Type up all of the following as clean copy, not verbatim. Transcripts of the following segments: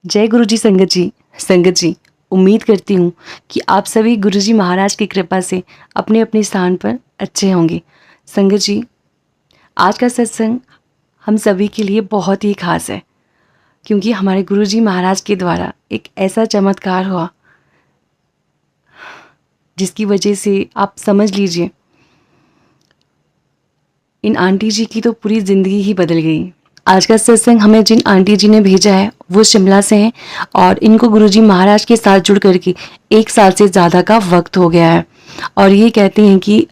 जय गुरुजी संगत जी। संगत जी, उम्मीद करती हूँ कि आप सभी गुरुजी महाराज की कृपा से अपने अपने स्थान पर अच्छे होंगे। संगत जी, आज का सत्संग हम सभी के लिए बहुत ही खास है, क्योंकि हमारे गुरुजी महाराज के द्वारा एक ऐसा चमत्कार हुआ जिसकी वजह से आप समझ लीजिए, इन आंटी जी की तो पूरी ज़िंदगी ही बदल गई। आज का सत्संग हमें जिन आंटी जी ने भेजा है वो शिमला से हैं और इनको गुरुजी महाराज के साथ जुड़ करके 1 साल से ज़्यादा का वक्त हो गया है। और ये कहती हैं कि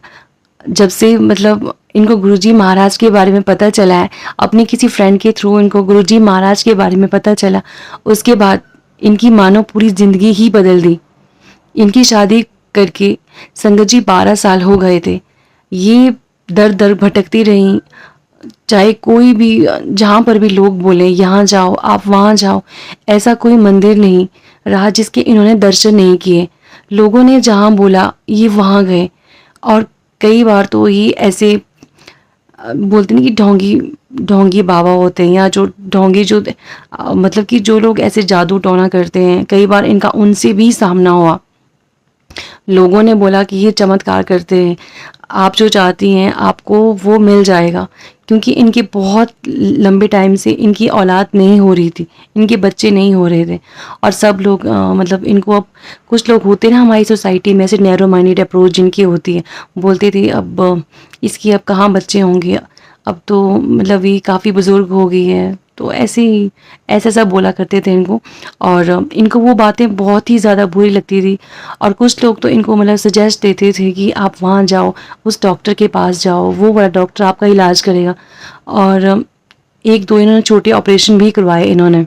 जब से इनको गुरुजी महाराज के बारे में पता चला है, अपने किसी फ्रेंड के थ्रू इनको गुरुजी महाराज के बारे में पता चला, उसके बाद इनकी मानो पूरी ज़िंदगी ही बदल दी। इनकी शादी करके संगत जी 12 साल हो गए थे। ये दर दर भटकती रहीं, चाहे कोई भी जहाँ पर भी लोग बोले यहाँ जाओ आप वहाँ जाओ, ऐसा कोई मंदिर नहीं रहा जिसके इन्होंने दर्शन नहीं किए। लोगों ने जहाँ बोला ये वहाँ गए। और कई बार तो ये ऐसे बोलते नहीं कि ढोंगी ढोंगी बाबा होते हैं, या जो ढोंगी जो मतलब कि जो लोग ऐसे जादू टोना करते हैं, कई बार इनका उनसे भी सामना हुआ। लोगों ने बोला कि ये चमत्कार करते हैं, आप जो चाहती हैं आपको वो मिल जाएगा, क्योंकि इनके बहुत लंबे टाइम से इनकी औलाद नहीं हो रही थी, इनके बच्चे नहीं हो रहे थे। और सब लोग इनको अब कुछ लोग होते हैं ना हमारी सोसाइटी में, ऐसे नैरो माइंडेड अप्रोच जिनकी होती है, बोलते थे अब इसकी अब कहाँ बच्चे होंगे, अब तो ये काफ़ी बुज़ुर्ग हो गई है, तो ऐसे ही ऐसा सब बोला करते थे इनको। और इनको वो बातें बहुत ही ज़्यादा बुरी लगती थी। और कुछ लोग तो इनको सजेस्ट देते थे कि आप वहाँ जाओ, उस डॉक्टर के पास जाओ, वो वाला डॉक्टर आपका इलाज करेगा। और 1-2 इन्होंने छोटे ऑपरेशन भी करवाए इन्होंने,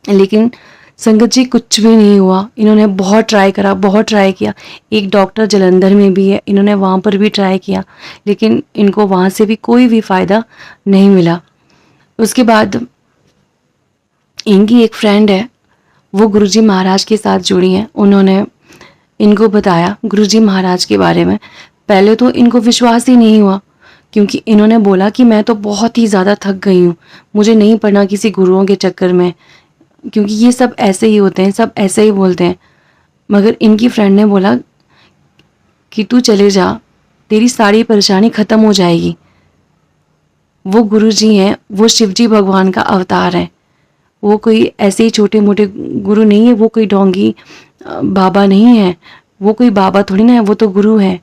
लेकिन संगत जी कुछ भी नहीं हुआ। इन्होंने बहुत ट्राई करा, बहुत ट्राई किया। एक डॉक्टर जलंधर में भी है, इन्होंने वहाँ पर भी ट्राई किया, लेकिन इनको वहाँ से भी कोई भी फ़ायदा नहीं मिला। उसके बाद इनकी एक फ्रेंड है, वो गुरुजी महाराज के साथ जुड़ी हैं। उन्होंने इनको बताया गुरुजी महाराज के बारे में। पहले तो इनको विश्वास ही नहीं हुआ, क्योंकि इन्होंने बोला कि मैं तो बहुत ही ज़्यादा थक गई हूँ, मुझे नहीं पड़ना किसी गुरुओं के चक्कर में, क्योंकि ये सब ऐसे ही होते हैं, सब ऐसे ही बोलते हैं। मगर इनकी फ्रेंड ने बोला कि तू चले जा, तेरी सारी परेशानी ख़त्म हो जाएगी। वो गुरुजी हैं, वो शिवजी भगवान का अवतार है। वो कोई ऐसे ही छोटे मोटे गुरु नहीं है, वो कोई ढोंगी बाबा नहीं है, वो कोई बाबा थोड़ी ना है, वो तो गुरु है,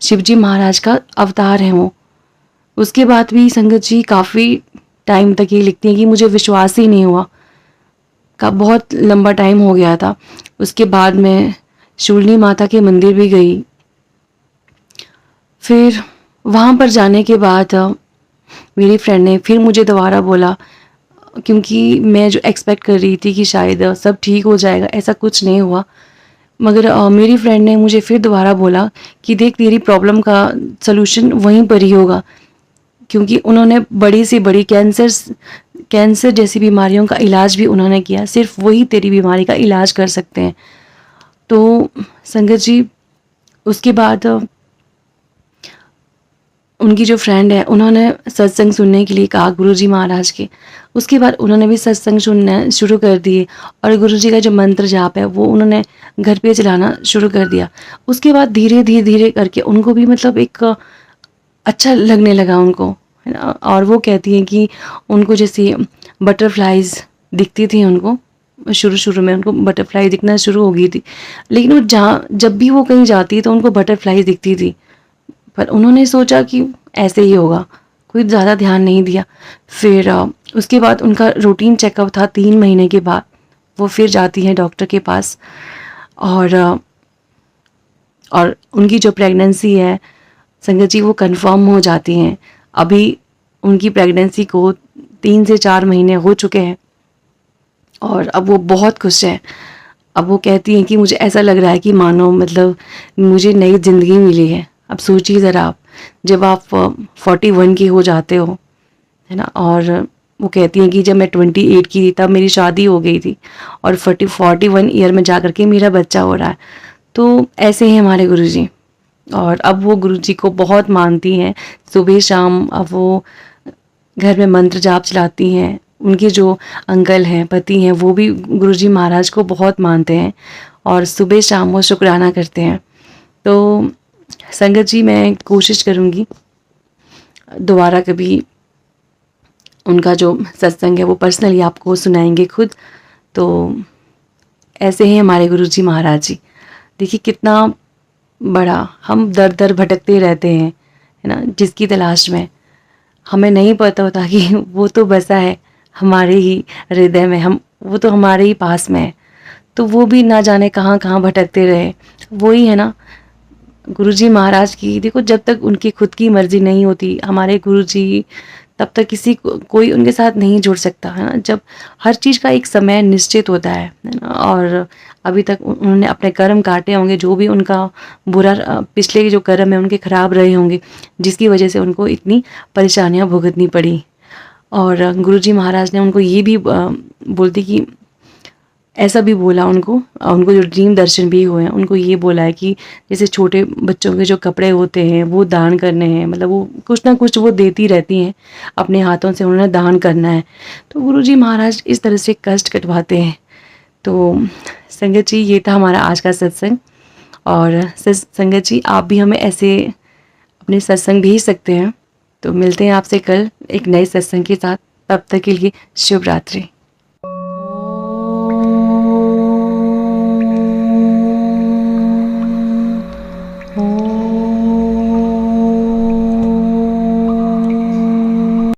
शिवजी महाराज का अवतार है वो। उसके बाद भी संगत जी काफ़ी टाइम तक ये लिखती हैं कि मुझे विश्वास ही नहीं हुआ, का बहुत लंबा टाइम हो गया था। उसके बाद मैं शूलिनी माता के मंदिर भी गई। फिर वहाँ पर जाने के बाद मेरी फ्रेंड ने फिर मुझे दोबारा बोला, क्योंकि मैं जो एक्सपेक्ट कर रही थी कि शायद सब ठीक हो जाएगा, ऐसा कुछ नहीं हुआ। मगर मेरी फ्रेंड ने मुझे फिर दोबारा बोला कि देख तेरी प्रॉब्लम का सलूशन वहीं पर ही होगा, क्योंकि उन्होंने बड़ी से बड़ी कैंसर जैसी बीमारियों का इलाज भी उन्होंने किया, सिर्फ वही तेरी बीमारी का इलाज कर सकते हैं। तो संगत जी उसके बाद उनकी जो फ्रेंड है उन्होंने सत्संग सुनने के लिए कहा गुरुजी महाराज के। उसके बाद उन्होंने भी सत्संग सुनना शुरू कर दिए, और गुरुजी का जो मंत्र जाप है वो उन्होंने घर पे चलाना शुरू कर दिया। उसके बाद धीरे धीरे धीरे करके उनको भी एक अच्छा लगने लगा उनको, है ना। और वो कहती हैं कि उनको जैसे बटरफ्लाइज दिखती थी, उनको शुरू शुरू में उनको बटरफ्लाई दिखना शुरू हो गई थी, लेकिन वो जब भी वो कहीं जाती तो उनको बटरफ्लाई दिखती थी। पर उन्होंने सोचा कि ऐसे ही होगा, कोई ज़्यादा ध्यान नहीं दिया। फिर उसके बाद उनका रूटीन चेकअप था, 3 महीने के बाद वो फिर जाती हैं डॉक्टर के पास। और उनकी जो प्रेगनेंसी है संगत जी वो कंफर्म हो जाती हैं। अभी उनकी प्रेगनेंसी को 3 से 4 महीने हो चुके हैं, और अब वो बहुत खुश है। अब वो कहती हैं कि मुझे ऐसा लग रहा है कि मानो मुझे नई ज़िंदगी मिली है। अब सोचिए ज़रा आप, जब आप 41 की हो जाते हो, है ना। और वो कहती हैं कि जब मैं 28 की थी तब मेरी शादी हो गई थी, और 41 ईयर में जा कर के मेरा बच्चा हो रहा है। तो ऐसे ही हमारे गुरुजी। और अब वो गुरुजी को बहुत मानती हैं, सुबह शाम अब वो घर में मंत्र जाप चलाती हैं, उनके जो अंकल हैं, पति हैं, वो भी गुरुजी महाराज को बहुत मानते हैं और सुबह शाम वो शुक्राना करते हैं। तो संगत जी, मैं कोशिश करूँगी दोबारा कभी उनका जो सत्संग है वो पर्सनली आपको सुनाएंगे खुद। तो ऐसे ही हमारे गुरुजी महाराज जी, देखिए कितना बड़ा, हम दर दर भटकते रहते हैं, है ना, जिसकी तलाश में हमें नहीं पता होता कि वो तो बसा है हमारे ही हृदय में, हम वो तो हमारे ही पास में है। तो वो भी ना जाने कहाँ कहाँ भटकते रहे। वही है ना गुरुजी महाराज की, देखो जब तक उनकी खुद की मर्जी नहीं होती हमारे गुरुजी, तब तक कोई उनके साथ नहीं जुड़ सकता, है ना। जब हर चीज़ का एक समय निश्चित होता है ना। और अभी तक उन्होंने अपने कर्म काटे होंगे, जो भी उनका बुरा पिछले के जो कर्म है उनके खराब रहे होंगे, जिसकी वजह से उनको इतनी परेशानियां भुगतनी पड़ी। और गुरुजी महाराज ने उनको ये भी बोलती कि ऐसा भी बोला उनको जो ड्रीम दर्शन भी हुए हैं, उनको ये बोला है कि जैसे छोटे बच्चों के जो कपड़े होते हैं वो दान करने हैं, मतलब वो कुछ ना कुछ वो देती रहती हैं अपने हाथों से, उन्होंने दान करना है। तो गुरुजी महाराज इस तरह से कष्ट कटवाते हैं। तो संगत जी, ये था हमारा आज का सत्संग। और संगत जी, आप भी हमें ऐसे अपने सत्संग भेज सकते हैं। तो मिलते हैं आपसे कल एक नए सत्संग के साथ। तब तक के लिए शुभ रात्रि।